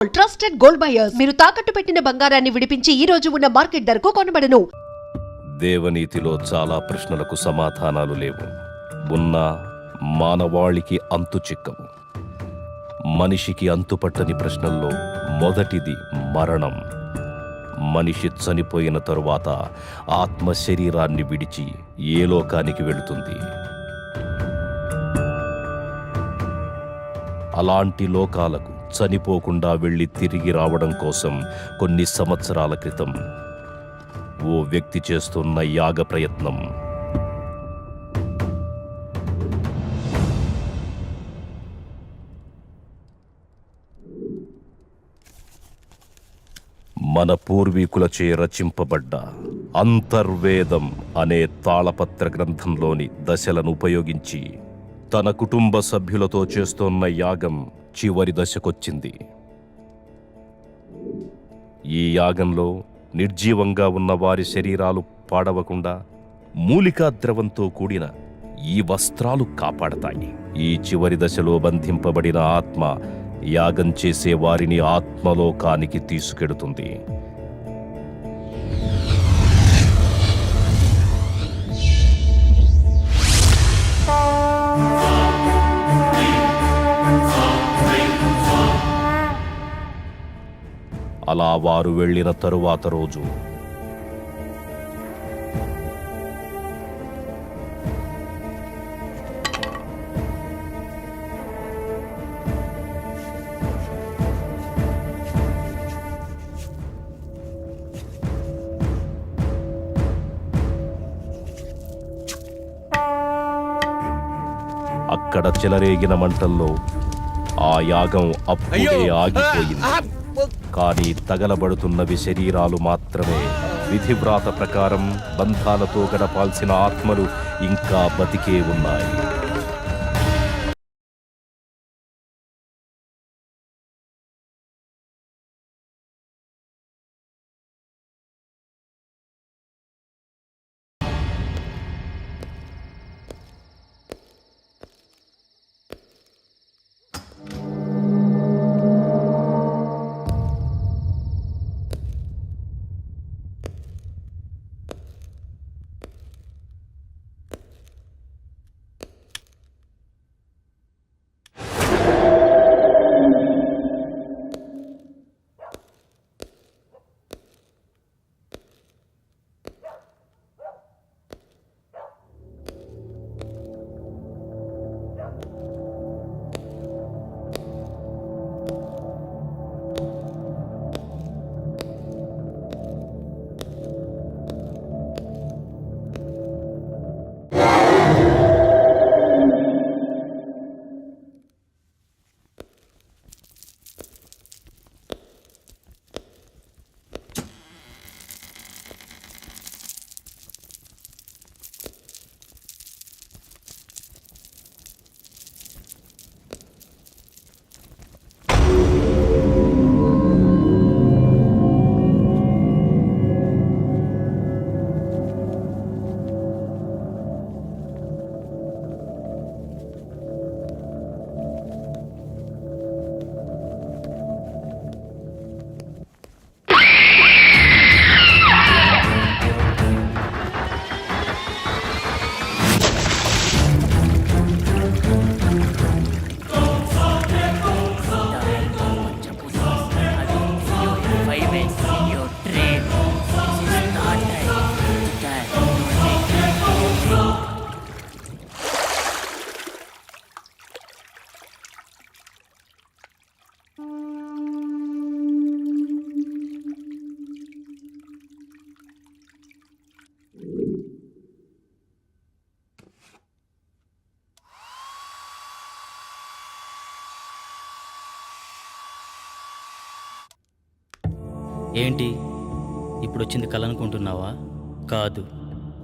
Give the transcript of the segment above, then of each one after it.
Trusted gold buyers మీరు తాకట్టు పెట్టిన బంగారాన్ని విడిపించి ఈ రోజు ఉన్న మార్కెట్ ధరకు కొనబడను. దేవనీతిలో చాలా ప్రశ్నలకు సమాధానాలు లేవు. ఉన్నా మానవాళికి అంతు చిక్కవు. మనిషికి అంతుపట్టని ప్రశ్నల్లో మొదటిది మరణం. మనిషి చనిపోయిన తరువాత ఆత్మ శరీరాన్ని విడిచి ఏ లోకానికి వెళుతుంది? అలాంటి లోకాలకు చనిపోకుండా వెళ్ళి తిరిగి రావడం కోసం కొన్ని సంవత్సరాల క్రితం ఓ వ్యక్తి చేస్తున్న యాగ ప్రయత్నం మన పూర్వీకులచే రచింపబడ్డ అంతర్వేదం అనే తాళపత్ర గ్రంథంలోని దశలను ఉపయోగించి తన కుటుంబ సభ్యులతో చేస్తోన్న యాగం చివరి దశకొచ్చింది. ఈ యాగంలో నిర్జీవంగా ఉన్న వారి శరీరాలు పాడవకుండా మూలికా ద్రవంతో కూడిన ఈ వస్త్రాలు కాపాడతాయి. ఈ చివరి దశలో బంధింపబడిన ఆత్మ యాగం చేసే వారిని ఆత్మలోకానికి తీసుకెడుతుంది. అలా వారు వెళ్ళిన తరువాత రోజు అక్కడ చెలరేగిన మంటల్లో ఆ యాగం అప్పుడే ఆగిపోయింది. కానీ తగలబడుతున్నవి శరీరాలు మాత్రమే. విధివ్రాత ప్రకారం బంధాలతో గడపాల్సిన ఆత్మలు ఇంకా బతికే ఉన్నాయి. ఏంటి ఇప్పుడొచ్చింది కలనుకుంటున్నావా? కాదు,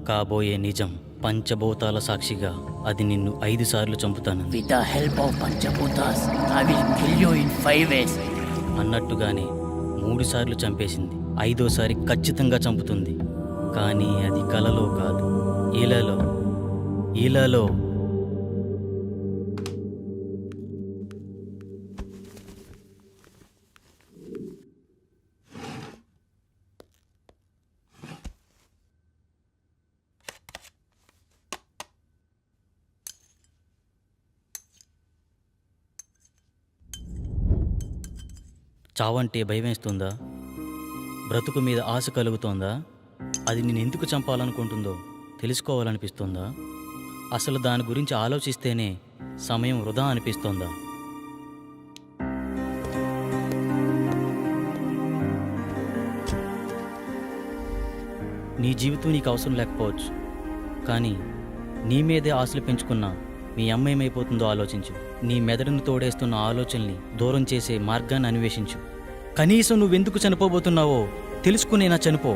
కాబోయే నిజం. పంచభూతాల సాక్షిగా అది నిన్ను 5 సార్లు చంపుతాను. With the help of Panchabutas, I will kill you in 5 ways. అన్నట్టుగానే 3 సార్లు చంపేసింది. 5వసారి ఖచ్చితంగా చంపుతుంది. కానీ అది కలలో కాదు, ఇలాలో. చావంటే భయమేస్తుందా? బ్రతుకు మీద ఆశ కలుగుతోందా? అది నేను ఎందుకు చంపాలనుకుంటుందో తెలుసుకోవాలనిపిస్తోందా? అసలు దాని గురించి ఆలోచిస్తేనే సమయం వృధా అనిపిస్తోందా? నీ జీవితం నీకు అవసరం లేకపోవచ్చు, కానీ నీ మీదే ఆశలు పెంచుకున్న మీ అమ్మ ఏమైపోతుందో ఆలోచించు. నీ మెదడును తోడేస్తున్న ఆలోచనల్ని దూరం చేసే మార్గాన్ని అన్వేషించు. కనీసం నువ్వెందుకు చనిపోబోతున్నావో తెలుసుకునేనా చనిపో.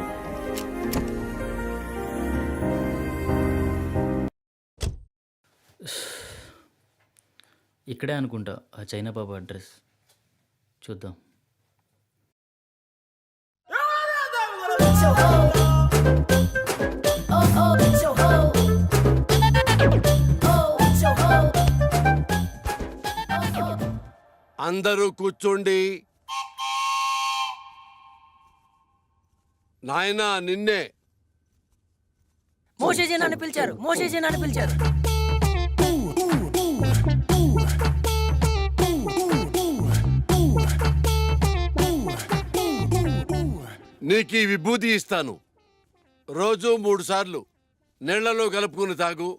ఇక్కడే అనుకుంటా ఆ చైనా బాబా అడ్రస్. చూద్దాం. అందరూ కూర్చోండి. నాయనా నిన్నే. మోషేజీ నన్ను పిలిచారు, మోషేజీ నన్ను పిలిచారు. నీకు ఈ విభూతి ఇస్తాను. రోజు 3 సార్లు నీళ్లలో కలుపుకుని తాగు.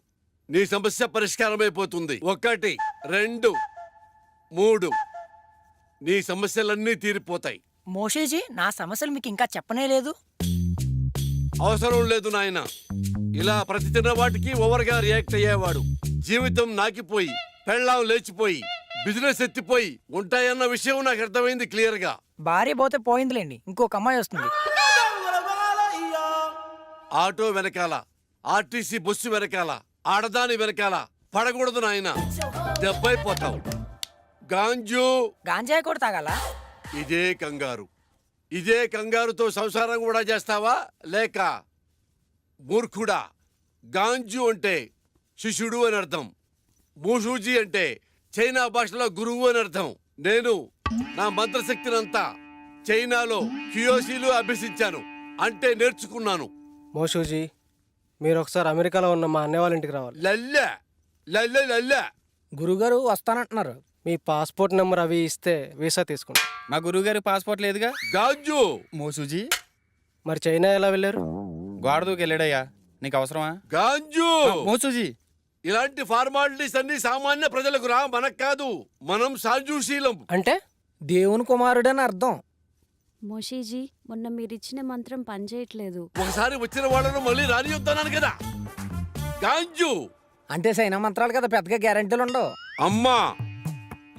నీ సమస్య పరిష్కారమైపోతుంది. 1 2 3 నీ సమస్యలన్నీ తీరిపోతాయి. మోషేజీ, నా సమస్యలు మీకు ఇంకా చెప్పనే లేదు. అవసరం లేదు నాయన. ఇలా ప్రతి చిన్న వాటికి ఓవర్గా రియాక్ట్ అయ్యేవాడు జీవితం నాకిపోయి, పెళ్ళాం లేచిపోయి, బిజినెస్ ఎత్తిపోయి ఉంటాయన్న విషయం నాకు అర్థమైంది క్లియర్ గా. భార్య పోతే పోయిందిలేండి, ఇంకొక అమ్మాయి వస్తుంది. ఆటో వెనకాల, ఆర్టీసీ బస్సు వెనకాల, ఆడదాని వెనకాల పడకూడదు నాయన, దెబ్బైపోతావు. గాంజు గాంజాయి కూడా తాగాల? ఇదే కంగారు. ఇదే కంగారుతో సంసారం కూడా చేస్తావా లేక? మూర్ఖుడా, గాంజు అంటే శిష్యుడు అని అర్థం. మూషూజీ అంటే చైనా భాషలో గురువు అని అర్థం. నేను నా మంత్రశక్తినంతా చైనాలో క్యూయోసీలు అభ్యసించాను, అంటే నేర్చుకున్నాను. మోషూజీ, మీరు ఒకసారి అమెరికాలో ఉన్న మా అన్నయ్య వాళ్ళ ఇంటికి రావాలి. లల్లె లల్లె లల్లె. గురుగారు వస్తానంటున్నారు. మీ పాస్పోర్ట్ నెంబర్ అవి ఇస్తే వీసా తీసుకుంటాం. మా గురువుగారి పాస్పోర్ట్ లేదుగా. గాంజు మోసూజీ, మరి చైనా ఎలా వెళ్ళారు? గోడ దూకి వెళ్ళాడయ్యా. నీకు అవసరమా? గాంజు, మోసూజీ, ఇలాంటి ఫార్మాలిటీస్ అన్ని సామాన్య ప్రజలకు రా, మనకు కాదు. మనం సాజుశీలం. అంటే దేవుని కుమారుడని అర్థం. మోషీజీ, మొన్న మీరిచ్చిన మంత్రం పనిచేయట్లేదు. ఒకసారి వచ్చిన వాళ్ళను మళ్ళీ రానియొద్దన్నాను కదా. గాంజు అంటే సైనా మంత్రాలు కదా, పెద్దగా గ్యారెంటీలు ఉండవు. అమ్మా,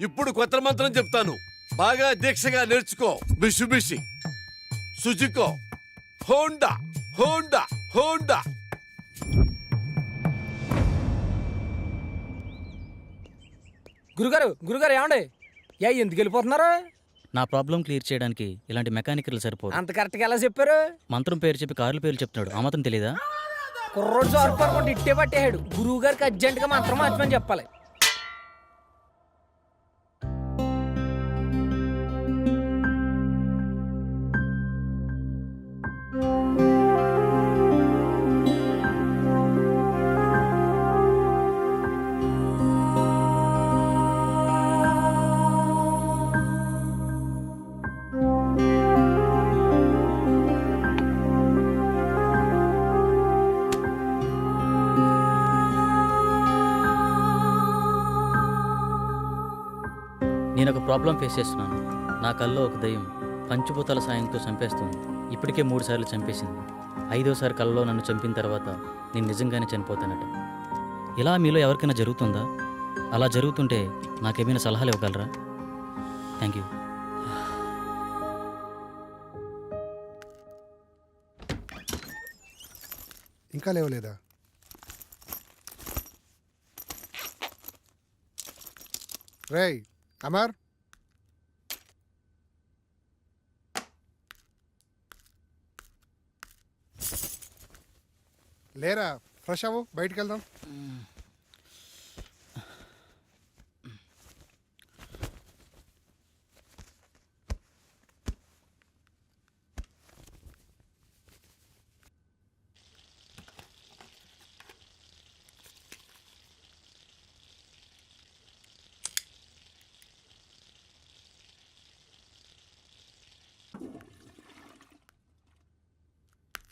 ఇప్పుడు కొత్త మంత్రం చెప్తాను, బాగా దీక్షగా నేర్చుకో. బిషుబిషి, సుజుకో, హోండా హోండా హోండా. గురుగారు, గురుగారు ఏమండి? ఎందుకు వెళ్ళిపోతున్నారు? నా ప్రాబ్లం క్లియర్ చేయడానికి ఇలాంటి మెకానికల్ సరిపోదు. అంత కరెక్ట్గా ఎలా చెప్పారు? మంత్రం పేరు చెప్పి కార్ల పేర్లు చెప్తున్నాడు, ఆ మాత్రం తెలీదా? కుర్రోడు సార్పడుకుంటే ఇట్టే పట్టేహాడు. గురువు గారికి అర్జెంటుగా మంత్రం మార్చమని చెప్పాలి. నేను ఒక ప్రాబ్లం ఫేస్ చేస్తున్నాను. నా కల్లో ఒక దయ్యం పంచభూతాల సాయంతో చంపేస్తుంది. ఇప్పటికే 3 సార్లు చంపేసింది. 5వసారి కల్లో నన్ను చంపిన తర్వాత నేను నిజంగానే చనిపోతానట. ఇలా మీలో ఎవరికైనా జరుగుతుందా? అలా జరుగుతుంటే నాకేమైనా సలహాలు ఇవ్వగలరా? Thank you. ఇంకా లేవలేదా? రేయ్ అమర్, లేరా? ఫ్రెష్ అవ్వు, బయటికి వెళ్దాం.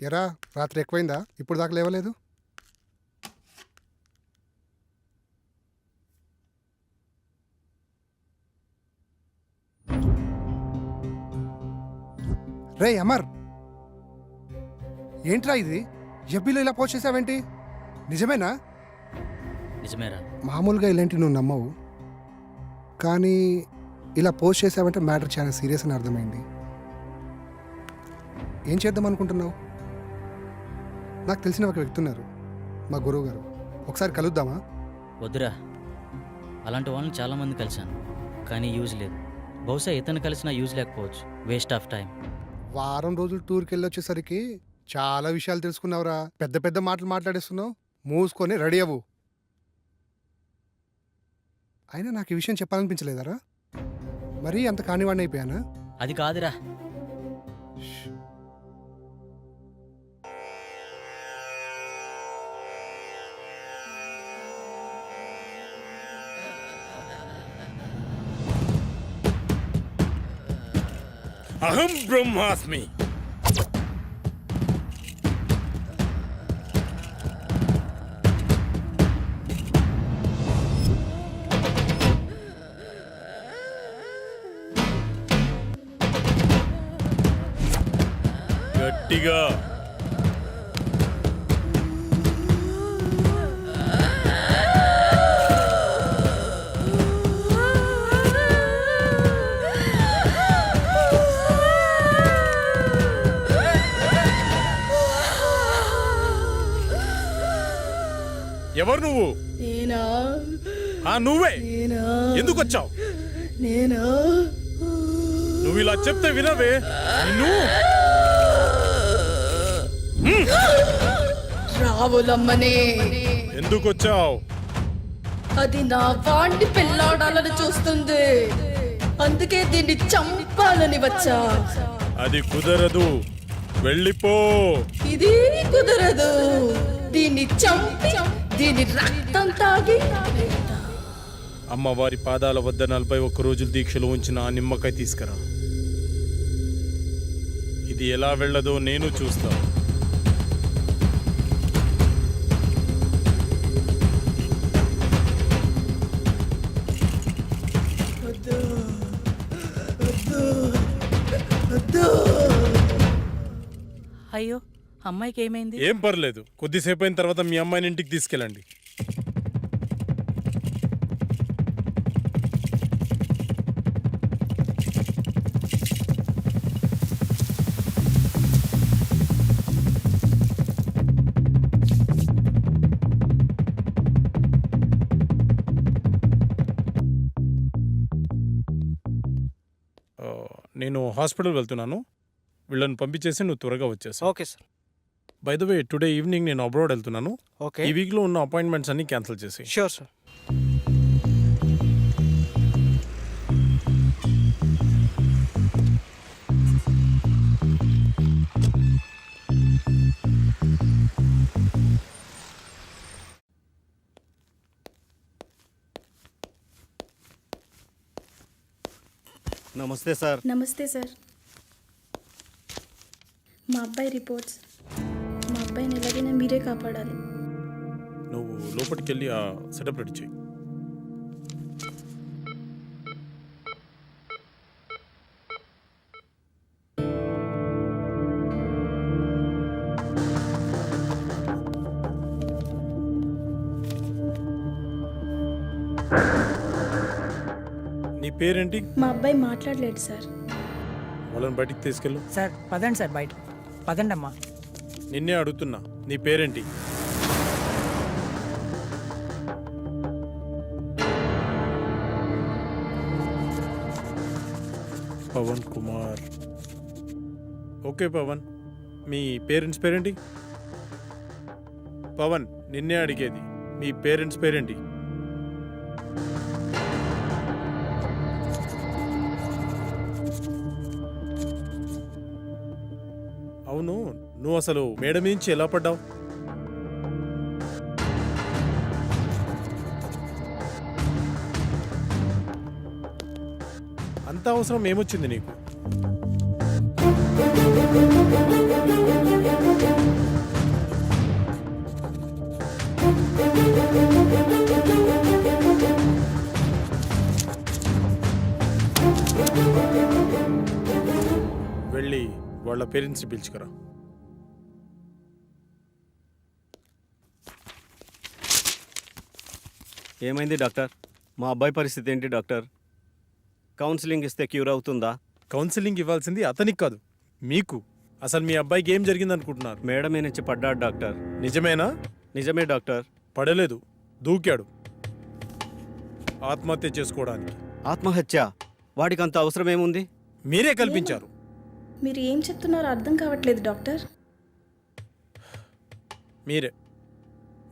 ఎరా రాత్రి ఎక్కువైందా? ఇప్పుడు దాకా లేవలేదు? రే అమర్, ఏంట్రా ఇది? ఎఫ్బీలో ఇలా పోస్ట్ చేసావేంటి? నిజమేనా? నిజమేరా? మామూలుగా ఇలాంటివి నువ్వు నమ్మవు, కానీ ఇలా పోస్ట్ చేసావంటే మ్యాటర్ చాలా సీరియస్ అని అర్థమైంది. ఏం చేద్దాం అనుకుంటున్నావు? నాకు తెలిసిన ఒక వ్యక్తి ఉన్నారు, మా గురువు గారు. ఒకసారి కలుద్దామా? వద్దురా, అలాంటి వాళ్ళని చాలామంది కలిశాను, కానీ యూజ్ లేదు. బహుశా ఇతను కలిసినా యూజ్ లేకపోవచ్చు. Waste of time. వారం రోజులు టూర్కి వెళ్ళొచ్చేసరికి చాలా విషయాలు తెలుసుకున్నావురా. పెద్ద పెద్ద మాటలు మాట్లాడేస్తున్నావు. మూసుకొని రెడీ అవ్వు. అయినా నాకు ఈ విషయం చెప్పాలనిపించలేదరా? మరీ అంత కానివాడిని అయిపోయానా? అది కాదురా. అహం బ్రహ్మాస్మి. గట్టిగా ఎవరు నువ్వు? నేనా? నువ్వే. నేనా? ఎందుకు వచ్చావు? నేనా? నువ్వు ఇలా చెప్తే వినవే నిన్ను. రావులమ్మనే. ఎందుకు వచ్చావు? అది నా వాణ్ణి పెళ్ళాడాలని చూస్తుంది, అందుకే దీన్ని చంపాలని వచ్చా. అది కుదరదు, వెళ్ళిపో. ఇది కుదరదు. దీన్ని చంపి దీని రక్తం తాగి అమ్మవారి పాదాల వద్ద 41 రోజులు దీక్షలో ఉంచిన ఆ నిమ్మకాయ తీసుకురా. ఇది ఎలా వెళ్ళదో నేను చూస్తా. అయ్యో, అమ్మాయికి ఏమైంది? ఏం పర్లేదు, కొద్దిసేపు అయిన తర్వాత మీ అమ్మాయిని ఇంటికి తీసుకెళ్ళండి. నేను హాస్పిటల్ వెళ్తున్నాను, వీళ్ళని పంపించేసి నువ్వు త్వరగా వచ్చేసి. Okay sir. By the way, today evening నేను అబ్రాడ్ వెళ్తున్నాను. ఓకే, ఈ వీక్లో ఉన్న అపాయింట్మెంట్స్ అన్ని క్యాన్సిల్ చేసి. Sure sir. నమస్తే సార్. నమస్తే సార్. మా అబ్బాయి రిపోర్ట్స్. మా అబ్బాయిని ఎలాగైనా మీరే కాపాడాలి. నువ్వు లోపలికి వెళ్ళి ఆ సెటప్ రెడీ చేయి. నీ పేరేంటి? మా అబ్బాయి మాట్లాడలేడు సార్. వాళ్ళని బయటికి తీసుకెళ్ళు. సార్ పదండి సార్, బయట పదండి అమ్మా. నిన్నే అడుగుతున్నా, నీ పేరేంటి? పవన్ కుమార్. ఓకే పవన్, మీ పేరెంట్స్ పేరేంటి? పవన్, నిన్నే అడిగేది, మీ పేరెంట్స్ పేరేంటి? అవును, నువ్వు అసలు మేడ నుంచి ఎలా పడ్డావు? అంత అవసరం ఏమొచ్చింది నీకు? వెళ్ళి వాళ్ళ పేరెంట్స్ని పిలుచుకురా. ఏమైంది డాక్టర్? మా అబ్బాయి పరిస్థితి ఏంటి డాక్టర్? కౌన్సిలింగ్ ఇస్తే క్యూర్ అవుతుందా? కౌన్సిలింగ్ ఇవ్వాల్సింది అతనికి కాదు, మీకు. అసలు మీ అబ్బాయికి ఏం జరిగింది అనుకుంటున్నారు? మేడమే నుంచి పడ్డాడు డాక్టర్. నిజమేనా? నిజమే డాక్టర్. పడలేదు, దూకాడు ఆత్మహత్య చేసుకోవడానికి. ఆత్మహత్య? వాడికి అంత అవసరం ఏముంది? మీరే కల్పించారు. మీరు ఏం చెప్తున్నారో అర్థం కావట్లేదు డాక్టర్. మీరే.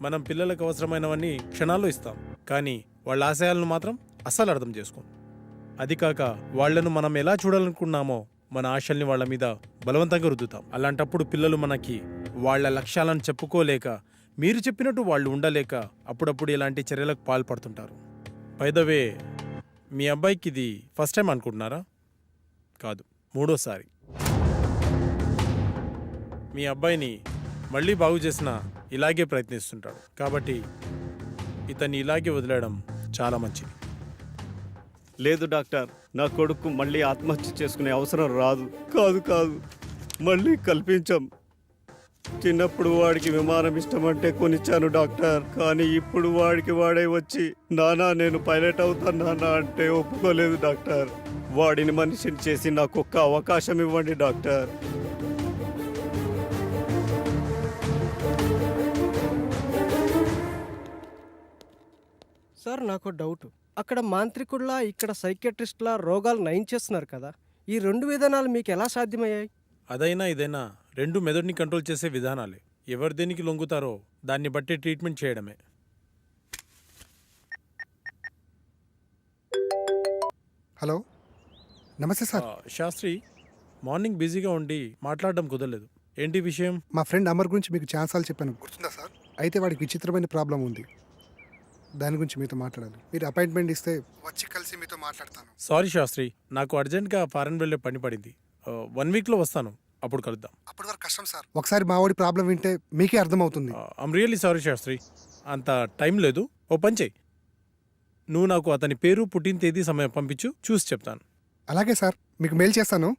మనం పిల్లలకు అవసరమైనవన్నీ క్షణాల్లో ఇస్తాం, కానీ వాళ్ళ ఆశయాలను మాత్రం అస్సలు అర్థం చేసుకోం. అది కాక వాళ్లను మనం ఎలా చూడాలనుకున్నామో మన ఆశల్ని వాళ్ళ మీద బలవంతంగా రుద్దుతాం. అలాంటప్పుడు పిల్లలు మనకి వాళ్ళ లక్ష్యాలను చెప్పుకోలేక, మీరు చెప్పినట్టు వాళ్ళు ఉండలేక అప్పుడప్పుడు ఇలాంటి చర్యలకు పాల్పడుతుంటారు. బై ద వే, మీ అబ్బాయికి ఇది ఫస్ట్ టైం అనుకుంటున్నారా? కాదు, 3వసారి. మీ అబ్బాయిని మళ్ళీ బాగు చేసిన ఇలాగే ప్రయత్నిస్తుంటాడు. కాబట్టి ఇతన్ని ఇలాగే వదిలేయడం చాలా మంచిది. లేదు డాక్టర్, నా కొడుకు మళ్ళీ ఆత్మహత్య చేసుకునే అవసరం రాదు. కాదు కాదు, మళ్ళీ కల్పించాం. చిన్నప్పుడు వాడికి విమానం ఇష్టమంటే కొనిచ్చాను డాక్టర్. కానీ ఇప్పుడు వాడికి వాడే వచ్చి నానా నేను పైలట్ అవుతాను నానా అంటే ఒప్పుకోలేదు డాక్టర్. వాడిని మనిషిని చేసి నాకు ఒక్క అవకాశం ఇవ్వండి డాక్టర్. సార్ నాకు డౌట్. అక్కడ మాంత్రికుల్లా ఇక్కడ సైకియాట్రిస్ట్లా రోగాలు నయం చేస్తున్నారు కదా, ఈ 2 విధానాలు మీకు ఎలా సాధ్యమయ్యాయి? అదైనా ఇదైనా రెండు మెదడుని కంట్రోల్ చేసే విధానాలే. ఎవరు దేనికి లొంగుతారో దాన్ని బట్టి ట్రీట్మెంట్ చేయడమే. హలో, నమస్తే సార్. శాస్త్రి, మార్నింగ్ బిజీగా ఉండి మాట్లాడడం కుదరలేదు. ఏంటి విషయం? మా ఫ్రెండ్ అమర్ గురించి మీకు ఛాన్సాలు చెప్పాను, గుర్తుందా సార్? అయితే వాడికి విచిత్రమైన ప్రాబ్లం ఉంది, దాని గురించి మీతో మాట్లాడాలి. మీరు అపాయింట్మెంట్ ఇస్తే వచ్చి కలిసి మీతో మాట్లాడతాను. సారీ శాస్త్రి, నాకు అర్జెంట్గా ఫారెన్ వెళ్ళే పని పడింది. 1 వీక్లో వస్తాను, అప్పుడు కలుద్దాం. అప్పటి వరకు కష్టం సార్. ఒకసారి మా వాడి ప్రాబ్లం వింటే మీకే అర్థమవుతుంది. ఐమ్ రియల్లీ సారీ శాస్త్రి, అంత టైం లేదు. ఓ పని చెయ్యి, నువ్వు నాకు అతని పేరు, పుట్టిన తేదీ, సమయం పంపించు, చూసి చెప్తాను. అలాగే సార్, మీకు మెయిల్ చేస్తాను.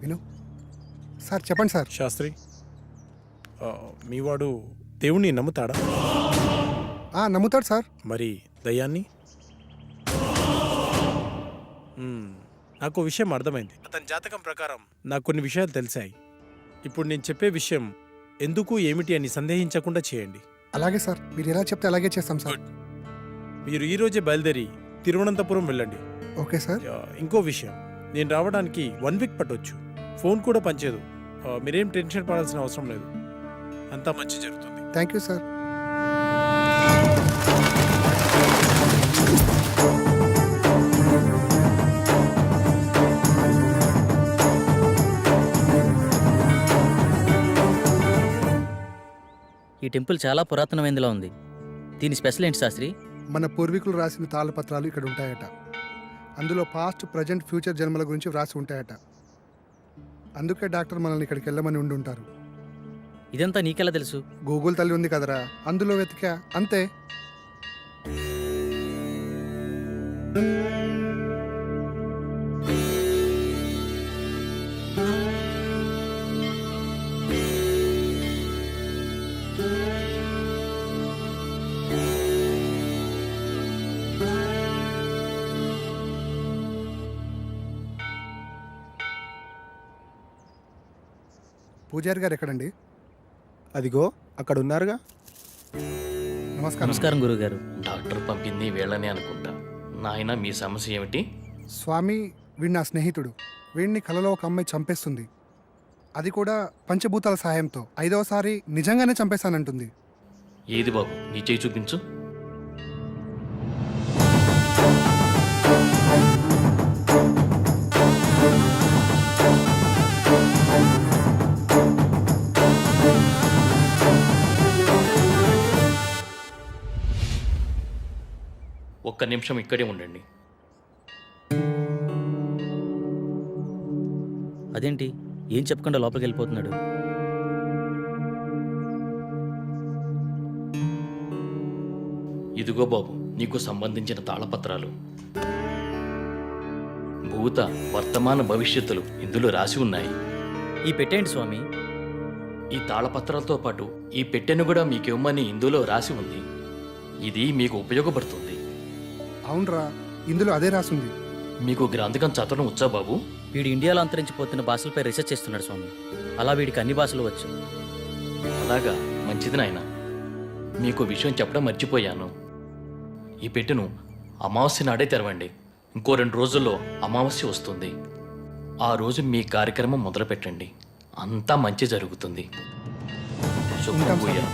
విను సార్, చెప్పండి సార్. శాస్త్రి, మీ వాడు దేవుణ్ణి నమ్ముతాడా? నమ్ముతాడు సార్. మరి దయ్యాన్ని? నాకు విషయం అర్థమైంది. అతని జాతకం ప్రకారం నాకు కొన్ని విషయాలు తెలిసాయి. ఇప్పుడు నేను చెప్పే విషయం ఎందుకు ఏమిటి అని సందేహించకుండా చేయండి. అలాగే సార్, మీరు ఎలా చెప్తే అలాగే చేస్తాం సార్. మీరు ఈరోజే బయలుదేరి తిరువనంతపురం వెళ్ళండి. Okay sir. ఇంకో విషయం, నేను రావడానికి 1 వీక్ పట్టొచ్చు. ఫోన్ కూడా పనిచేయదు. మీరేం టెన్షన్ పడాల్సిన అవసరం లేదు, అంతా మంచి జరుగుతుంది. Thank you sir. ఈ టెంపుల్ చాలా పురాతనమైనదిలా ఉంది. దీని స్పెషల్ ఏంటి శాస్త్రి? మన పూర్వీకులు రాసిన తాళపత్రాలు ఇక్కడ ఉంటాయట. అందులో పాస్ట్, ప్రజెంట్, ఫ్యూచర్ జన్మల గురించి వ్రాసి ఉంటాయట. అందుకే డాక్టర్ మనల్ని ఇక్కడికి వెళ్ళమని ఉండుంటారు. ఇదంతా నీకెలా తెలుసు? గూగుల్ తల్లి ఉంది కదరా, అందులో వెతికా అంతే. పూజారి గారు ఎక్కడండి? అదిగో అక్కడ ఉన్నారుగా. నమస్కారం. నమస్కారం గురుగారు. డాక్టర్ పంపింది వీళ్ళని అనుకుంటా. నాయన మీ సమస్య ఏమిటి? స్వామి, వీడు నా స్నేహితుడు. వీడిని కలలో ఒక అమ్మాయి చంపేస్తుంది. అది కూడా పంచభూతాల సహాయంతో. 5వసారి నిజంగానే చంపేశానంటుంది. ఏది బాబు, నీ చేయి చూపించు. ఒక్క నిమిషం ఇక్కడే ఉండండి. అదేంటి ఏం చెప్పకుండా లోపలికి వెళ్ళిపోతున్నాడు? ఇదిగో బాబు, నీకు సంబంధించిన తాళపత్రాలు. భూత, వర్తమాన భవిష్యత్తులు ఇందులో రాసి ఉన్నాయి. ఈ పెట్టేంటి స్వామి? ఈ తాళపత్రాలతో పాటు ఈ పెట్టెను కూడా మీకివ్వమని ఇందులో రాసి ఉంది. ఇది మీకు ఉపయోగపడుతుంది. అవునరా, ఇందులో అదే రాసుంది. మీకు గ్రంథకం చదవడం వచ్చా బాబు? వీడు ఇండియాలో అంతరించిపోతున్న భాషలపై రీసెర్చ్ చేస్తున్నాడు స్వామి. అలా వీడికి అన్ని భాషలు వచ్చు. అలాగా, మంచిది నాయన. మీకు విషయం చెప్పడం మర్చిపోయాను. ఈ పెట్టెను అమావాస్య నాడే తెరవండి. ఇంకో 2 రోజుల్లో అమావాస్య వస్తుంది. ఆ రోజు మీ కార్యక్రమం మొదలు పెట్టండి. అంతా మంచి జరుగుతుంది. శుభం ఉంటాం భూయా.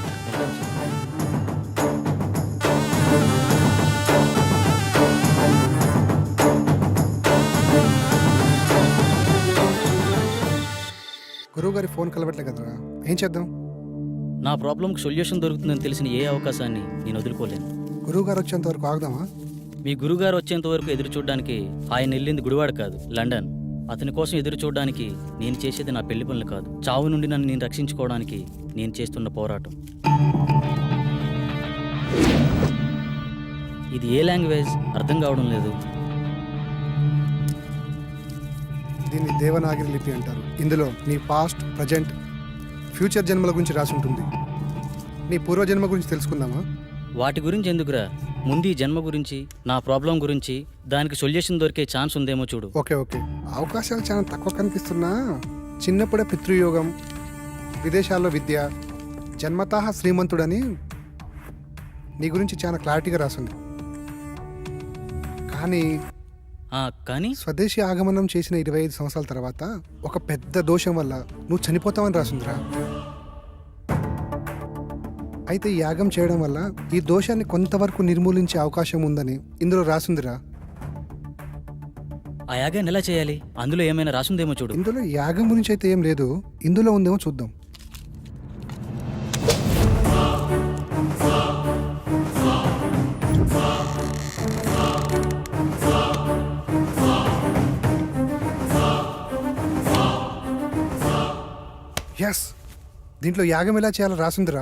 గురువుగారి ఫోన్ కలవట్లే కదరా, ఏం చేద్దాం? నా ప్రాబ్లంకి సొల్యూషన్ దొరుకుతుందని తెలిసిన ఏ అవకాశాన్ని నేను వదులుకోలేను. గురువుగారు వచ్చేంత వరకు ఆగుదామా? మీ గురుగారు వచ్చేంత వరకు ఎదురు చూడడానికి ఆయన వెళ్ళింది గుడివాడ కాదు, లండన్. అతని కోసం ఎదురు చూడడానికి నేను చేసేది నా పెళ్లి పనులు కాదు, చావు నుండి నన్ను నేను రక్షించుకోవడానికి నేను చేస్తున్న పోరాటం. ఇది ఏ లాంగ్వేజ్ అర్థం కావడం లేదు. దీన్ని దేవనాగరి లిపి అంటారు. ఇందులో నీ పాస్ట్, ప్రజెంట్, ఫ్యూచర్ జన్మల గురించి రాసి ఉంటుంది. నీ పూర్వజన్మ గురించి తెలుసుకుందామా? వాటి గురించి ఎందుకురా, ముందు ఈ జన్మ గురించి, నా ప్రాబ్లం గురించి, దానికి సొల్యూషన్ దొరికే ఛాన్స్ ఉందేమో చూడు. ఓకే ఓకే, అవకాశాలు చాలా తక్కువ కనిపిస్తున్నా చిన్నప్పుడే పితృయోగం, విదేశాల్లో విద్య, జన్మతః శ్రీమంతుడని నీ గురించి చాలా క్లారిటీగా రాసింది. కానీ స్వదేశీ ఆగమనం చేసిన 25 సంవత్సరాల తర్వాత ఒక పెద్ద దోషం వల్ల నువ్వు చనిపోతావని రాసిందిరా. అయితే ఈ యాగం చేయడం వల్ల ఈ దోషాన్ని కొంతవరకు నిర్మూలించే అవకాశం ఉందని ఇందులో రాసిందిరా. ఆ యాగాన్ని ఎలా చేయాలి? అందులో ఏమైనా రాసుందేమో చూడు. ఇందులో యాగం గురించి అయితే ఏం లేదు, ఇందులో ఉందేమో చూద్దాం. ఎస్, దీంట్లో యాగం ఎలా చేయాలో రాసిందిరా.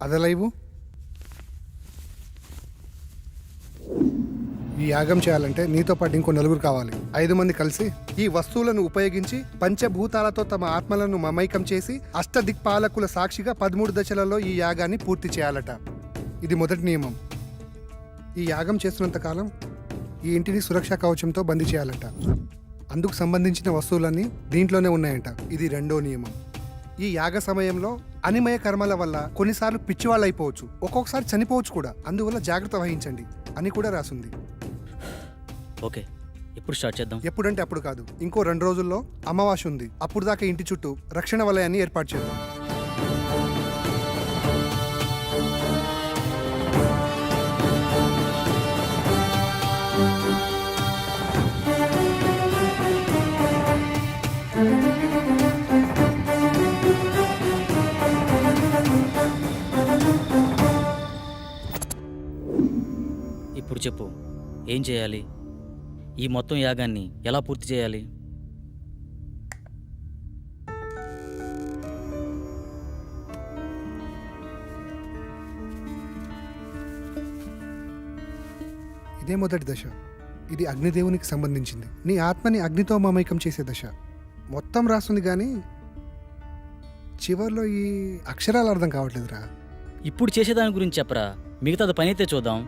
అదలా ఇవ్వు. ఈ యాగం చేయాలంటే నీతో పాటు ఇంకో 4 కావాలి. 5 మంది కలిసి ఈ వస్తువులను ఉపయోగించి పంచభూతాలతో తమ ఆత్మలను మమైకం చేసి అష్టదిక్పాలకుల సాక్షిగా 13 దశలలో ఈ యాగాన్ని పూర్తి చేయాలట. ఇది మొదటి నియమం. ఈ యాగం చేస్తున్నంత కాలం ఈ ఇంటిని సురక్షా కవచంతో బందీ చేయాలట. అందుకు సంబంధించిన వస్తువులన్నీ దీంట్లోనే ఉన్నాయంట. ఇది 2వ నియమం. ఈ యాగ సమయంలో అనిమయ కర్మల వల్ల కొన్నిసార్లు పిచ్చివాళ్ళు అయిపోవచ్చు, ఒక్కొక్కసారి చనిపోవచ్చు కూడా. అందువల్ల జాగ్రత్త వహించండి అని కూడా రాసుంది. ఓకే, ఎప్పుడు స్టార్ట్ చేద్దాం? ఎప్పుడంటే అప్పుడు కాదు, ఇంకో 2 రోజుల్లో అమావాస్య ఉంది. అప్పుడు దాకా ఇంటి చుట్టూ రక్షణ వలయాన్ని ఏర్పాటు చేద్దాం. ఇప్పుడు చెప్పు, ఏం చేయాలి? ఈ మొత్తం యాగాన్ని ఎలా పూర్తి చేయాలి? ఇదే మొదటి దశ. ఇది అగ్నిదేవునికి సంబంధించింది. నీ ఆత్మని అగ్నితో మమైకం చేసే దశ. మొత్తం రాస్తుంది కానీ చివర్లో ఈ అక్షరాలు అర్థం కావట్లేదురా. ఇప్పుడు చేసేదాని గురించి చెప్పరా, మిగతాది పని అయితే చూద్దాం.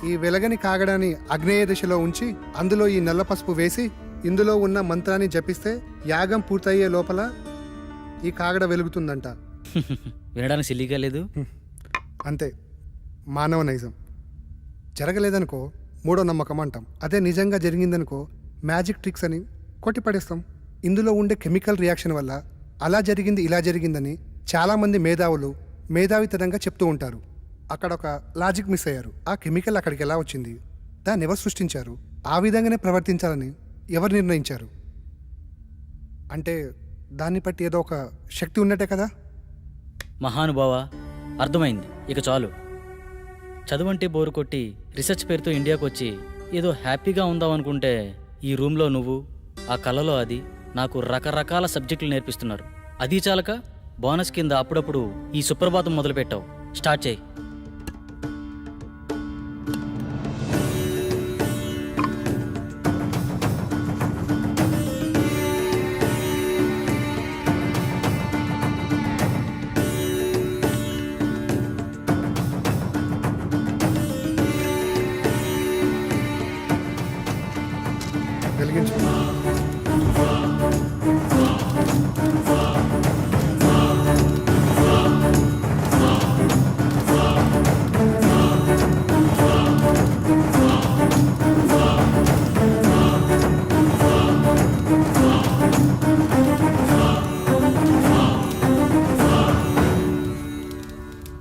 ఈ వెలగని కాగడాన్ని అగ్నేయ దిశలో ఉంచి అందులో ఈ నల్ల పసుపు వేసి ఇందులో ఉన్న మంత్రాన్ని జపిస్తే యాగం పూర్తయ్యే లోపల ఈ కాగడ వెలుగుతుందంట. వినడానికి సిల్లీగా లేదు. అంతే, మానవ నైజం. జరగలేదనుకో మూడో నమ్మకం అంటాం. అదే నిజంగా జరిగిందనుకో మ్యాజిక్ ట్రిక్స్ అని కొట్టిపడేస్తాం. ఇందులో ఉండే కెమికల్ రియాక్షన్ వల్ల అలా జరిగింది ఇలా జరిగిందని చాలామంది మేధావులు మేధావితనంగా చెప్తూ ఉంటారు. అక్కడ ఒక లాజిక్ మిస్ అయ్యారు. ఆ కెమికల్ అక్కడికి ఎలా వచ్చింది, దాన్ని ఎవరు సృష్టించారు, ఆ విధంగానే ప్రవర్తించాలని ఎవరు నిర్ణయించారు? అంటే దాన్ని బట్టి ఏదో ఒక శక్తి ఉన్నట్టే కదా. మహానుభావ, అర్థమైంది. ఇక చాలు. చదువంటే బోరు కొట్టి రీసెర్చ్ పేరుతో ఇండియాకు వచ్చి ఏదో హ్యాపీగా ఉందాం అనుకుంటే ఈ రూమ్లో నువ్వు, ఆ కళలో అది నాకు రకరకాల సబ్జెక్టులు నేర్పిస్తున్నారు. అది చాలక బోనస్ కింద అప్పుడప్పుడు ఈ సుప్రభాతం మొదలుపెట్టావు. స్టార్ట్ చేయి. వెలిగించు.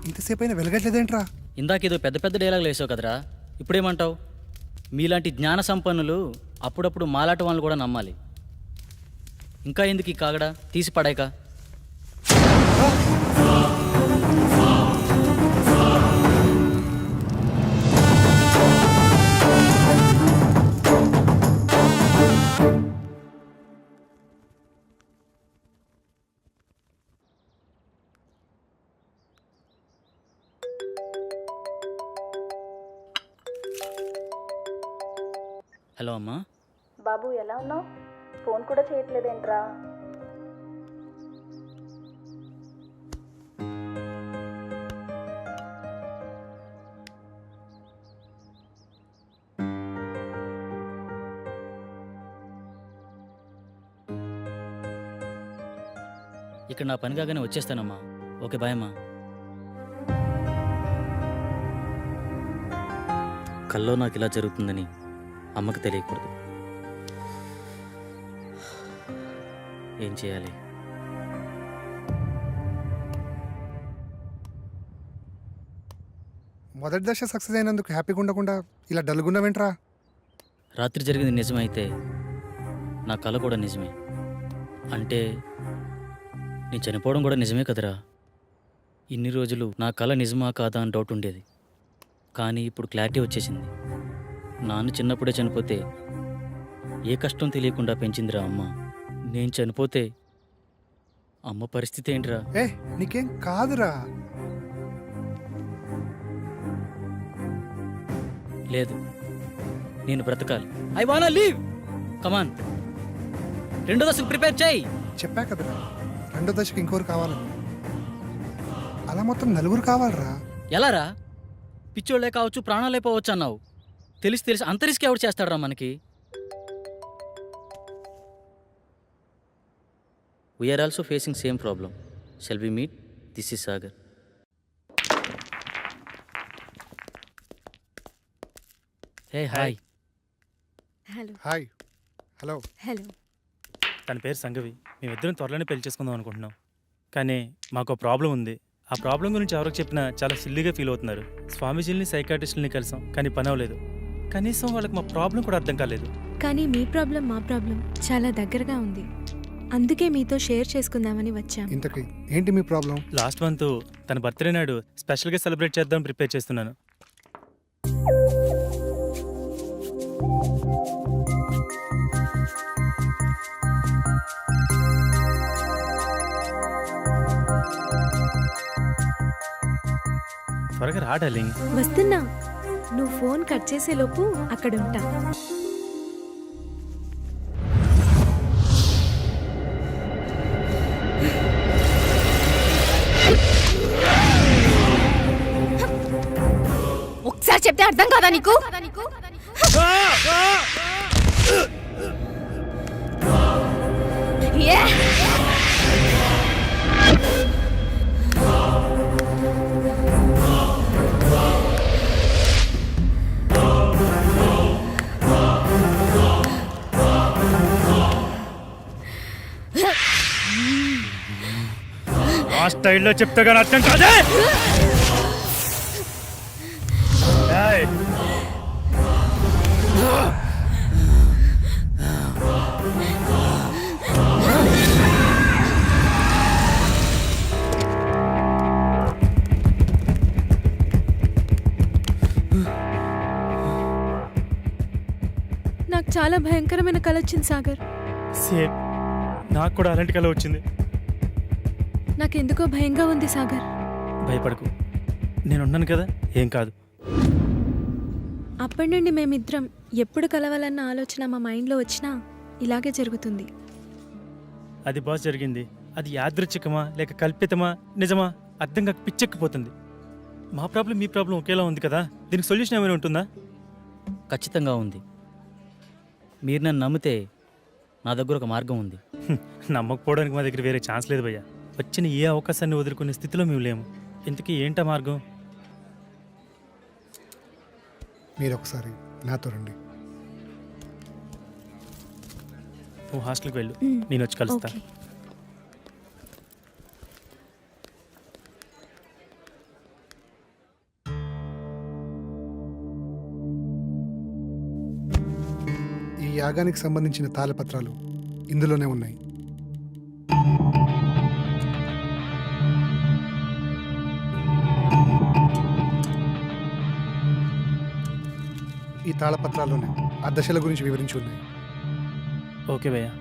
ఇంతసేపు అయినా వెలగట్లేదేంట్రా? ఇందాకేదో పెద్ద పెద్ద డైలాగులు వేసావు కదరా, ఇప్పుడేమంటావు? మీలాంటి జ్ఞాన సంపన్నులు అప్పుడప్పుడు మాలాట వాళ్ళని కూడా నమ్మాలి. ఇంకా ఎందుకు ఈ కాగడా, తీసి పడాయిక. హలో అమ్మా. బాబు ఎలా ఉన్నావు? ఫోన్ కూడా చేయట్లేదేంట్రా? ఇక్కడ నా పని కాగానే వచ్చేస్తానమ్మా. ఓకే, బాయ్ అమ్మా. కల్లో నాకు ఇలా జరుగుతుందని అమ్మకు తెలియకూడదు. ఏం చేయాలి? మొదటి దశ సక్సెస్ అయినందుకు హ్యాపీగా ఉండకుండా ఇలా డల్గుండవేంట్రా? రాత్రి జరిగింది నిజమైతే నా కళ కూడా నిజమే. అంటే నేను చనిపోవడం కూడా నిజమే కదరా. ఇన్ని రోజులు నా కళ నిజమా కాదా అని డౌట్ ఉండేది. కానీ ఇప్పుడు క్లారిటీ వచ్చేసింది. నాన్న చిన్నప్పుడే చనిపోతే ఏ కష్టం తెలియకుండా పెంచిందిరా అమ్మ. నేను చనిపోతే అమ్మ పరిస్థితి ఏంట్రా? ఏ నీకేం కాదురా. లేదు, నేను బ్రతకాలి. ఐ వానా లీవ్. కమాన్, రెండో దశకు ప్రిపేర్ చేయి. చెప్పా కదరా, రెండో దశకి ఇంకోరు కావాలని. అలా మొత్తం నలుగురు కావాలరా. ఎలారా? పిచ్చోళ్లే కావచ్చు, ప్రాణాలే పోవచ్చు అన్నావు. తెలిసి అంత రిస్క్ ఎవరు చేస్తాడరా మనకి? We're also facing same problem. Shall we meet? This is Sagar. Hey hi. Hello. Hi. Hello. Hello. తన పేరు సంగవి. మేమిద్దరం త్వరలోనే పెళ్లి చేసుకుందాం అనుకుంటున్నాం. కానీ మాకు ప్రాబ్లం ఉంది. ఆ ప్రాబ్లం గురించి ఎవరికి చెప్పినా చాలా సిల్లీగా ఫీల్ అవుతున్నారు. స్వామీజీని, సైకాట్రిస్టులని కలిసాం, కానీ పని అవ్వలేదు. కనీసం వాళ్ళకి మా ప్రాబ్లం కూడా అర్థం కాలేదు. కానీ మీ ప్రాబ్లం మా ప్రాబ్లం చాలా దగ్గరగా ఉంది. అందుకే మీతో షేర్ చేసుకుందామని వచ్చాం. ఇంతకీ ఏంటి మీ ప్రాబ్లం? లాస్ట్ మంత్ తన బర్త్డే నాడు స్పెషల్గా సెలబ్రేట్ చేద్దాం ప్రిపేర్ చేస్తున్నాను. త్వరగా రా డార్లింగ్. వస్తున్నా. నువ్వు ఫోన్ కట్ చేసేలోపు అక్కడ ఉంటా. ఒకసారి ఎన్నిసార్లు చెప్తే అర్థం కాదా నీకు? ఏ! ఆ స్టైల్లో చెప్తే కానీ అర్థం కాదే. ఏయ్! నాకు చాలా భయంకరమైన కల వచ్చింది సాగర్. సేమ్ నాకు కూడా అలాంటి కల వచ్చింది. నాకెందుకో భయంగా ఉంది సాగర్. భయపడకు, నేనున్నాను కదా, ఏం కాదు. అప్పటి నుండి మేమిద్దరం ఎప్పుడు కలవాలన్న ఆలోచన మా మైండ్లో వచ్చినా ఇలాగే జరుగుతుంది. అది బాస్ జరిగింది. అది యాదృచ్ఛికమా లేక కల్పితమా నిజమా అర్థం కాక పిచ్చెక్కిపోతుంది. మా ప్రాబ్లం మీ ప్రాబ్లం ఒకేలా ఉంది కదా, దీనికి సొల్యూషన్ ఏమైనా ఉంటుందా? ఖచ్చితంగా ఉంది. మీరు నన్ను నమ్మితే నా దగ్గర ఒక మార్గం ఉంది. నమ్మకపోవడానికి మా దగ్గర వేరే ఛాన్స్ లేదు భయ్యా. వచ్చిన ఏ అవకాశాన్ని వదులుకునే స్థితిలో మేము లేము. ఇంతకీ ఏంటా మార్గం? మీరు ఒకసారి నాతో రండి. నువ్వు హాస్టల్కి వెళ్ళు, నేను వచ్చి కలుస్తా. ఓకే. ఈ యాగానికి సంబంధించిన తాళపత్రాలు ఇందులోనే ఉన్నాయి. ఈ తాళపత్రాల్లోనే ఆ దశల గురించి వివరించి ఉన్నాయి. ఓకే భయ్యా.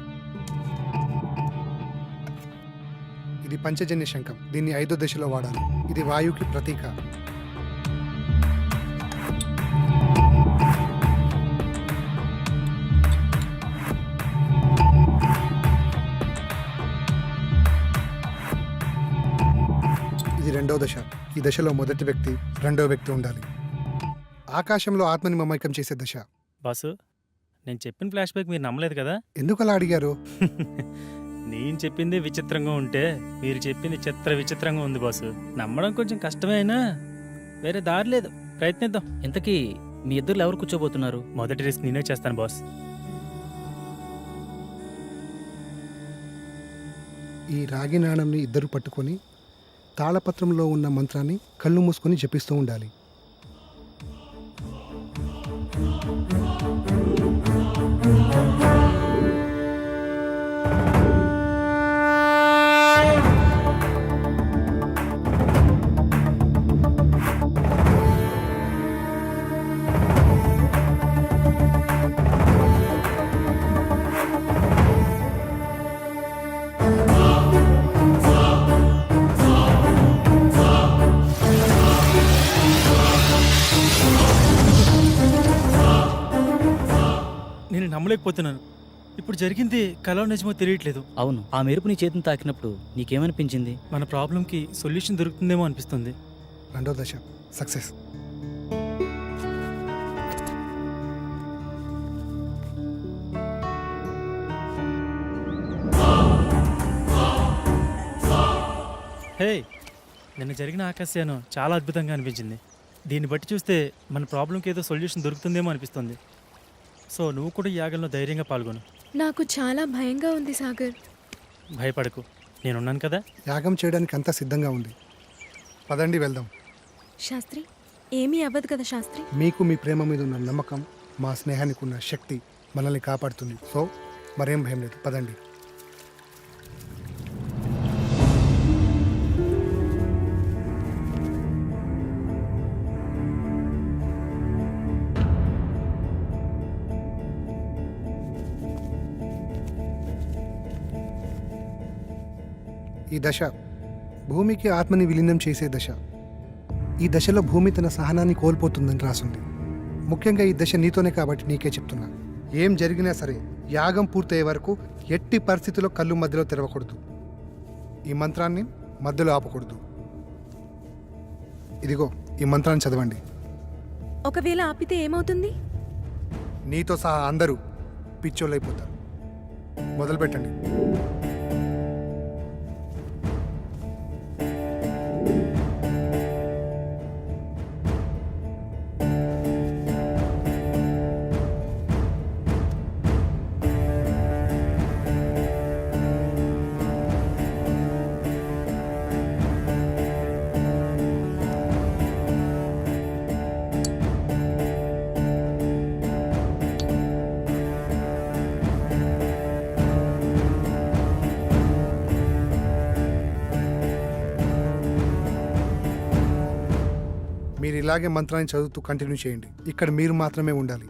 ఇది పంచజన్య శంఖం. దీన్ని 5వ దశలో వాడాలి. ఇది వాయువుకి ప్రతీక. ఇది 2వ దశ. ఈ దశలో మొదటి వ్యక్తి, 2వ వ్యక్తి ఉండాలి. ఆకాశంలో ఆత్మని మమైకం చేసే దశ. బాసు, నేను చెప్పిన ఫ్లాష్ బ్యాక్ మీరు నమ్మలేదు కదా? ఎందుకు అలా అడిగారు? నేను చెప్పింది విచిత్రంగా ఉంటే మీరు చెప్పింది చిత్ర విచిత్రంగా ఉంది బాసు. నమ్మడం కొంచెం కష్టమే అయినా వేరే దారి లేదు, ప్రయత్నిద్దాం. ఇంతకీ మీ ఇద్దరు ఎవరు కూర్చోబోతున్నారు? మొదటి రిస్క్ నేనే చేస్తాను బాస్. ఈ రాగి నాణంని ఇద్దరు పట్టుకొని తాళపత్రంలో ఉన్న మంత్రాన్ని కళ్ళు మూసుకొని జపిస్తూ ఉండాలి. నేను నమ్మలేకపోతున్నాను. ఇప్పుడు జరిగింది కలో నిజమో తెలియట్లేదు. అవును, ఆ మెరుపు నీ చేతిని తాకినప్పుడు నీకేమనిపించింది? మన ప్రాబ్లంకి సొల్యూషన్ దొరుకుతుందేమో అనిపిస్తుంది. 2వ దశ సక్సెస్. హే, నిన్న జరిగిన ఆకాశయానం చాలా అద్భుతంగా అనిపించింది. దీన్ని బట్టి చూస్తే మన ప్రాబ్లంకి ఏదో సొల్యూషన్ దొరుకుతుందేమో అనిపిస్తుంది. సో నువ్వు కూడా ఈ యాగంలో ధైర్యంగా పాల్గొను. నాకు చాలా భయంగా ఉంది సాగర్. భయపడకు, నేనున్నాను కదా. యాగం చేయడానికి అంతా సిద్ధంగా ఉంది. పదండి వెళ్దాం. శాస్త్రి, ఏమీ అవ్వదు కదా శాస్త్రి? మీకు మీ ప్రేమ మీద ఉన్న నమ్మకం, మా స్నేహానికి ఉన్న శక్తి మనల్ని కాపాడుతుంది. సో మరేం భయం లేదు, పదండి. ఈ దశ భూమికి ఆత్మని విలీనం చేసే దశ. ఈ దశలో భూమి తన సహనాన్ని కోల్పోతుందని రాసుంది. ముఖ్యంగా ఈ దశ నీతోనే కాబట్టి నీకే చెప్తున్నా. ఏం జరిగినా సరే యాగం పూర్తయ్యే వరకు ఎట్టి పరిస్థితుల్లో కళ్ళు మధ్యలో తెరవకూడదు. ఈ మంత్రాన్ని మధ్యలో ఆపకూడదు. ఇదిగో ఈ మంత్రాన్ని చదవండి. ఒకవేళ ఆపితే ఏమవుతుంది? నీతో సహా అందరూ పిచ్చోళ్ళైపోతారు. మొదలు పెట్టండి. మీరు ఇలాగే మంత్రాన్ని చదువుతూ కంటిన్యూ చేయండి. ఇక్కడ మీరు మాత్రమే ఉండాలి.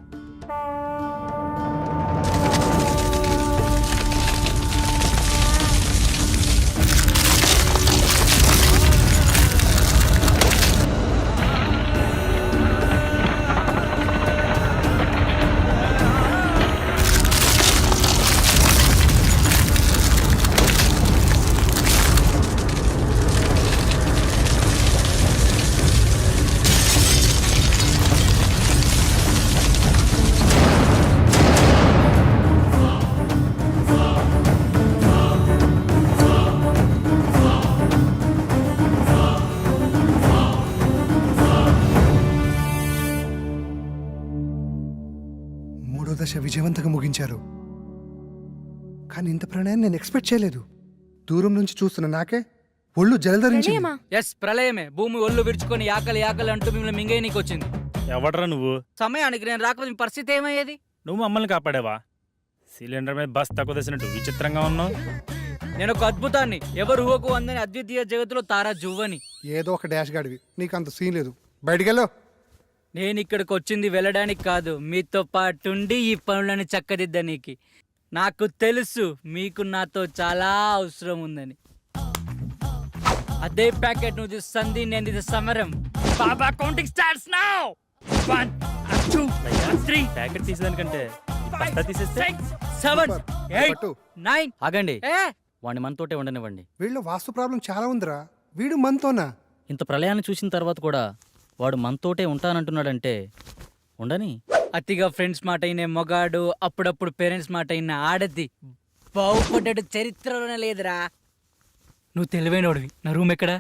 మూడో దశ విజయవంతంగా ముగించారు. కానీ ఇంత ప్రణయాన్ని నేను ఎక్స్పెక్ట్ చేయలేదు. దూరం నుంచి చూస్తున్న నాకే ఒళ్ళు జలధరించింది. ప్రణయమా? ఎస్ ప్రళయమే. భూమి ఒళ్ళు విడుచుకొని ఆకలి ఆకలి అంటూ మిమ్మల్ని మింగేయనీకి వచ్చింది. ఎవడరా నువ్వు? సమయానికి నేను రాకపోతే మీ పరిస్థితి ఏమయ్యేది? నువ్వు మమ్మల్ని కాపాడావా? సిలిండర్ మీద బస్ తక్కువ తెసినట్టు విచిత్రంగా ఉన్నావు. నేను ఒక అద్భుతాన్ని, ఎవరు ఊహకు అందని అద్వితీయ జగత్తులో తారా జువ్వని. ఏదో ఒక డాష్ గాడివి, నీకు అంత సీన్ లేదు. బయటికెళ్ళు. నేను ఇక్కడికి వచ్చింది వెళ్ళడానికి కాదు, మీతో పాటుండి ఈ పనులను చక్కదిద్దనీకి. నాకు తెలుసు మీకు నాతో చాలా అవసరం ఉందని. అదే ప్యాకెట్ నువ్వు చూస్తుంది, నేను ఇది సమరం. బాబా కౌంటింగ్ స్టార్ట్స్ నౌ. 1 2 3 ప్యాకెట్ తీసేదానికంటే బస్తా తీసేస్తే 7 8 పట్టు. 9. ఆగండి, ఏ వాడిని మనతోటే ఉండనివ్వండి. వీళ్ళు వాస్తు ప్రాబ్లం చాలా ఉందిరా. వీడు మనతోనా? ఇంత ప్రళయాన్ని చూసిన తర్వాత కూడా వాడు మనతోటే ఉంటానంటున్నాడంటే ఉండని. అతిగా ఫ్రెండ్స్ మాట అయిన మొగాడు, అప్పుడప్పుడు పేరెంట్స్ మాట అయిన ఆడది బాగుపడ్డాడు చరిత్రలోనే లేదురా. నువ్వు తెలివైనోడివి. నా రూమ్ ఎక్కడా?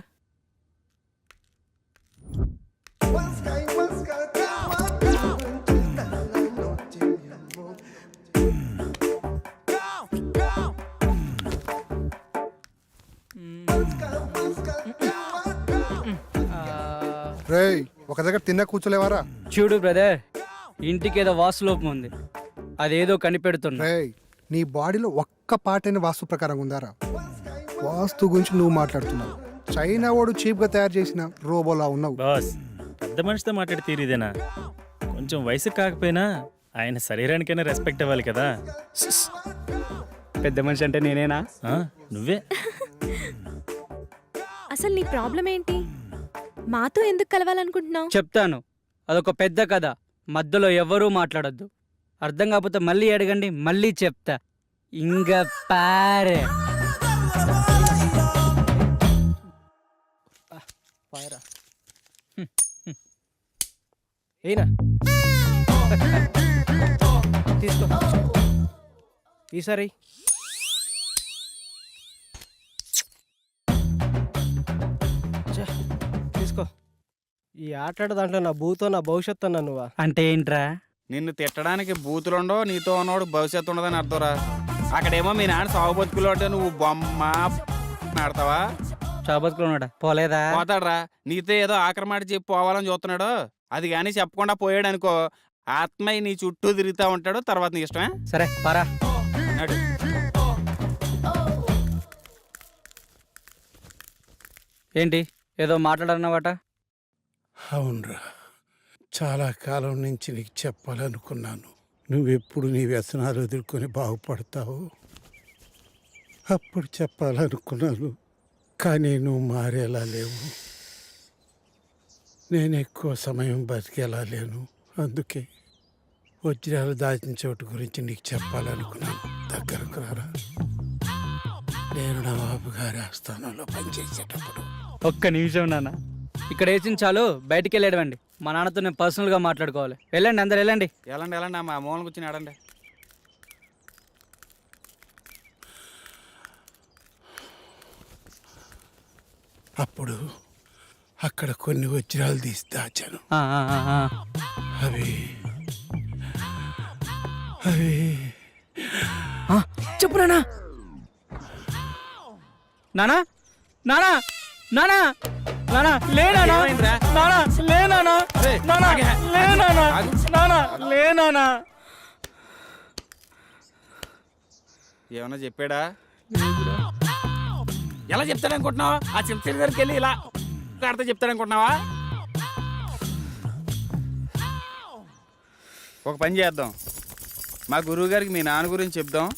రేయ్, ఒక దగ్గర తిన్న కూర్చోలేవారా? చూడు బ్రదర్, ఇంటికి ఏదో వాస్తులోపం ఉంది, అదేదో కనిపెడుతున్నా. రేయ్, నీ బాడీలో ఒక్క పాటైన వాస్తు ప్రకారం ఉందారా? వాస్తు గురించి నువ్వు మాట్లాడుతున్నావు. చైనా వాడు చీప్ గా తయారు చేసిన రోబోలా ఉన్నావు. బాస్, పెద్ద మనిషితో మాట్లాడి తీరిదేనా? కొంచెం వయసు కాకపోయినా ఆయన శరీరానికైనా రెస్పెక్ట్ ఇవ్వాలి కదా. పెద్ద మనిషి అంటే నేనేనా? ఆ, నువ్వే. అసలు నీ ప్రాబ్లం ఏంటి? మాతో ఎందుకు కలవాలనుకుంటున్నావు? చెప్తాను, అదొక పెద్ద కథ. మధ్యలో ఎవరూ మాట్లాడొద్దు. అర్థం కాకపోతే మళ్ళీ అడగండి, మళ్ళీ చెప్తా. ఇంగ పారే ఏనా తీసుకో. ఈసారి తీసుకో. ఈ ఆటాడ దాంట్లో నా భూతో నా భవిష్యత్తు అన్నా నువ్వా? అంటే ఏంట్రా? నిన్ను తిట్టడానికి బూతులుండో, నీతో ఉన్నవాడు భవిష్యత్తు ఉండదని అర్థంరా. అక్కడేమో మీ నాన్న సాగు బతుకులు అంటే నువ్వు బొమ్మ ఆడతావా? చాబతుకున్నాడా? పోలేదా? పోతాడరా. నీతో ఏదో ఆఖరి మాట చెప్పి పోవాలని చూస్తున్నాడు. అది కానీ చెప్పకుండా పోయాడు అనుకో, ఆత్మయ్య నీ చుట్టూ తిరుగుతూ ఉంటాడు. తర్వాత నీ ఇష్టమే. సరే పరా. నడు. ఏంటి ఏదో మాట్లాడన్నవాట? అవునరా, చాలా కాలం నుంచి నీకు చెప్పాలనుకున్నాను. నువ్వెప్పుడు నీ వ్యసనాలు ఎదుర్కొని బాగుపడతావు అప్పుడు చెప్పాలనుకున్నాను. కానీ నువ్వు మారేలా లేవు. నేను ఎక్కువ సమయం బతికేలా లేను. అందుకే వజ్రాలు దాచిన చోటు గురించి నీకు చెప్పాలనుకున్నాను. దగ్గరకు రారా. నేను నవాబు గారి ఆస్థానంలో పనిచేసేటప్పుడు. ఒక్క నిమిషం నాన్న, ఇక్కడ వేసిన చాలు, బయటికి వెళ్ళేడవండి. మా నాన్నతో నేను పర్సనల్గా మాట్లాడుకోవాలి. వెళ్ళండి, అందరు వెళ్ళండి. వెళ్ళండి వెళ్ళండి మా మూలం కూర్చుని ఆడండి. అప్పుడు అక్కడ కొన్ని వజ్రాలు తీసి దాచాను. అవి అవి చెప్పు నానా. నానా నానా నానా నానా లే నానా. నానా లే నానా. నానా లే నానా. నానా లే నానా. ఏమన్నా చెప్పాడా? ఎలా చెప్తాడనుకుంటున్నావా? ఆ చెంచడి దగ్గరికి వెళ్ళి ఇలా కడితే చెప్తాడనుకుంటున్నావా? ఒక పని చేద్దాం, మా గురువు గారికి మీ నాన్న గురించి చెప్దాం.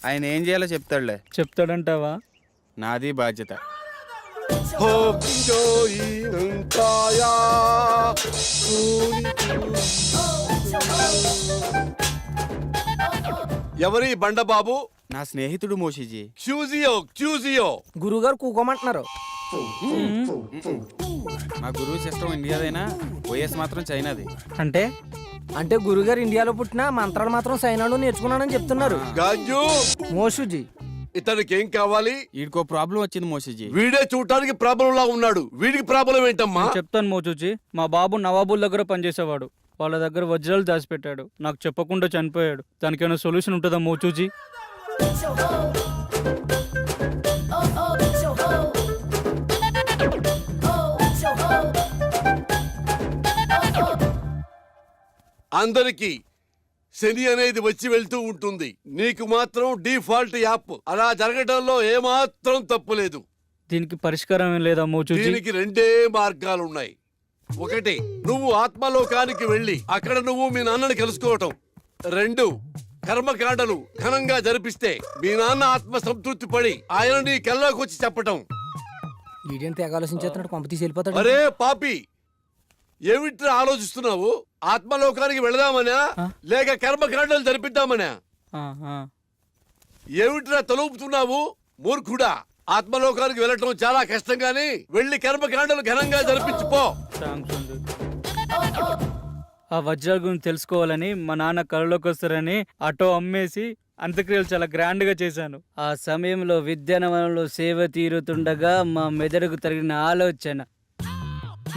ఆయన ఏం చేయాలో చెప్తాడులే. చెప్తాడంటావా? నాది బాధ్యత. ఎవరి బండబాబు? నా స్నేహితుడు మోషిజీ. క్యూజియో గురువుగారు కూకోమంటున్నారు. మా గురువు సిస్టమ్ ఇండియాదైనా వైఎస్ మాత్రం చైనాది. అంటే గురుగారు ఇండియాలో పుట్టిన మంత్రాలు మాత్రం సైనాలో నేర్చుకున్నానని చెప్తున్నారు. గాంజు మోషుజీ, ఇతనికి ఏం కావాలి? వీడికో ప్రాబ్లం వచ్చింది మోషిజీ. వీడే చూడటానికి ప్రాబ్లం లా ఉన్నాడు. వీడికి ప్రాబ్లం ఏంటమ్మా? చెప్తాను మోచూచి. మా బాబు నవాబుల్ దగ్గర పనిచేసేవాడు. వాళ్ళ దగ్గర వజ్రాలు దాచిపెట్టాడు. నాకు చెప్పకుండా చనిపోయాడు. దానికైనా సొల్యూషన్ ఉంటుందా మోచూచి? అందరికి శని అనేది వచ్చి వెళ్తూ ఉంటుంది. నీకు మాత్రం డిఫాల్ట్ యాప్. అలా జరగడంలో ఏమాత్రం తప్పులేదు. దీనికి పరిష్కారం ఏం లేదా మోచూచి? దీనికి రెండే మార్గాలున్నాయి. ఒకటి, నువ్వు ఆత్మలోకానికి వెళ్ళి అక్కడ నువ్వు మీ నాన్నని కలుసుకోవటం. రెండు, కర్మకాండలు ఘనంగా జరిపిస్తే మీ నాన్న ఆత్మ సంతృప్తి పడి ఆయన నీ కల్లోకి వచ్చి చెప్పటం. అరే పాపి, ఏమిట్రా ఆలోచిస్తున్నావు? ఆత్మలోకానికి వెళదామనా లేక కర్మకాండలు జరిపిద్దామనా? ఏమిట్రా తలుపుతున్నావు మూర్ఖుడా? ఆత్మలోకానికి వెళ్ళటం చాలా కష్టం గాని వెళ్ళి కర్మకాండలు ఘనంగా జరిపించుకో. ఆ వజ్రాల గురించి తెలుసుకోవాలని మా నాన్న కళ్ళలోకి వస్తారని ఆటో అమ్మేసి అంత్యక్రియలు చాలా గ్రాండ్ గా చేశాను. ఆ సమయంలో విద్యానవనంలో సేవ తీరుతుండగా మా మెదడుకు తగిన ఆలోచన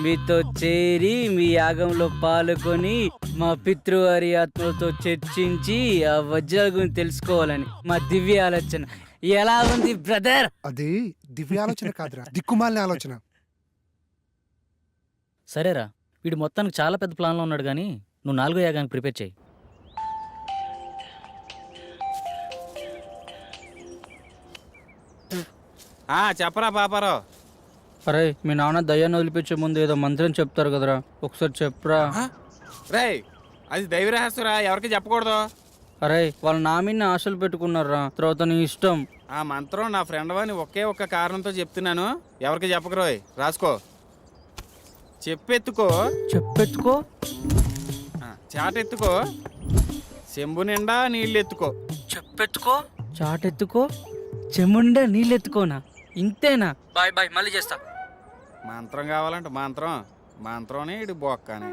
మీతో చేరి మీ యాగంలో పాల్గొని మా పితృవారి ఆత్మలతో చర్చించి ఆ వజ్రాల గురించి తెలుసుకోవాలని మా దివ్య ఆలోచన. ఎలా ఉంది బ్రదర్? అది దివ్య ఆలోచన కాదురా, దిక్కుమాలిన ఆలోచన. సరేరా, వీడు మొత్తానికి చాలా పెద్ద ప్లాన్లో ఉన్నాడు, కానీ నువ్వు 4వ యాగానికి ప్రిపేర్ చేయి. చెప్పరా పాపారావు. అరే, మీ నాన్న దయ్యాన్ని వదిలిపించే ముందు ఏదో మంత్రం చెప్తారు కదరా, ఒకసారి చెప్పరా. రే, అది దైవ రహస్యరా, ఎవరికి చెప్పకూడదు. అరే, వాళ్ళు నా మీద ఆశలు పెట్టుకున్నారా, తర్వాత నీ ఇష్టం. ఆ మంత్రం నా ఫ్రెండ్ వాని ఒకే ఒక్క కారణంతో చెప్తున్నాను, ఎవరికి చెప్పకరోయ్. రాసుకో. చెప్పెత్తుకో. చెప్పెత్తుకో. చాటెత్తుకో. చెంబు నిండా నీళ్ళెత్తుకో. చెప్పెత్తుకో. చాటెత్తుకో. చెముండా నీళ్ళెత్తుకోనా? ఇంతేనా? బాయ్ బాయ్, మళ్ళీ చేస్తా. మంత్రం కావాలంటే మంత్రం. మంత్రం ఇటు బొక్కని.